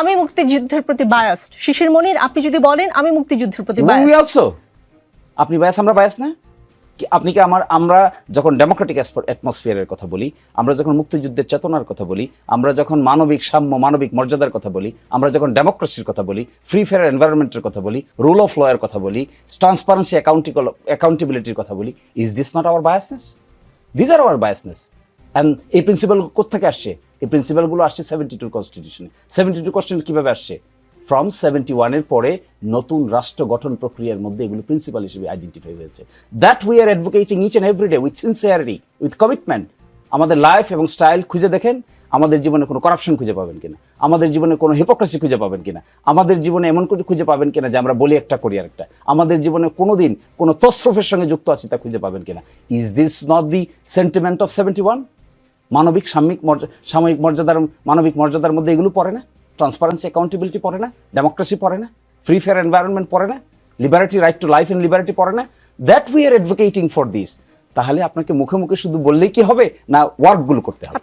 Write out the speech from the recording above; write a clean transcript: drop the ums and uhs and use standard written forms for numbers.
আমি মুক্তিযুদ্ধের প্রতি বায়াসড। শিশির মনির, আপনি যদি বলেন আমি মুক্তিযুদ্ধের প্রতি উই বায়াসড। অলসো। আপনি বায়াস, আমরা বায়াস না? আপনি কি আমরা যখন ডেমোক্রেটিক অ্যাটমসফিয়ারের কথা বলি, আমরা যখন মুক্তিযুদ্ধের চেতনার কথা বলি, আমরা যখন মানবিক সাম্য, মানবিক মর্যাদার কথা বলি, আমরা যখন ডেমোক্রেসির কথা বলি, ফ্রি ফেয়ার এনভায়রনমেন্টের কথা বলি, রুল অফ ল এর কথা বলি, ট্রান্সপারেন্সি অ্যাকাউন্টেবিলিটির কথা বলি, is this not our biasness? These are hour biasness. And এই প্রিন্সিপাল কোথেকে আসছে? এই প্রিন্সিপালগুলো আসছে 72 কনস্টিটিউশনে। 72 কনস্টিটিউশন কীভাবে আসছে? ফ্রম 71-এর পরে নতুন রাষ্ট্র গঠন প্রক্রিয়ার মধ্যে এগুলো প্রিন্সিপাল হিসেবে আইডেন্টিফাই হয়েছে। That we are advocating each and every day with sincerity, with commitment. আমাদের লাইফ এবং স্টাইল খুঁজে দেখেন, আমাদের জীবনে কোনো করাপশন খুঁজে পাবেন কিনা, আমাদের জীবনে কোনো হিপোক্রেসি খুঁজে পাবেন কিনা, আমাদের জীবনে এমন কিছু খুঁজে পাবেন কিনা যে আমরা বলি একটা করি আরেকটা, আমাদের জীবনে কোনোদিন কোনো তসরফের সঙ্গে যুক্ত আছি তা খুঁজে পাবেন কিনা। Is this not the sentiment of 71? মানবিক সাময়িক মর্যাদার, মানবিক মর্যাদার মধ্যে এগুলো পড়ে না? ট্রান্সপারেন্সি অ্যাকাউন্টেবিলিটি পড়ে না? ডেমোক্রেসি পড়ে না? ফ্রি ফেয়ার এনভায়রনমেন্ট পড়ে না? Liberty, right to life and liberty পড়ে না? That we are advocating for this. তাহলে আপনাকে মুখে মুখে শুধু বললেই কি হবে, না ওয়ার্কগুলো করতে হবে?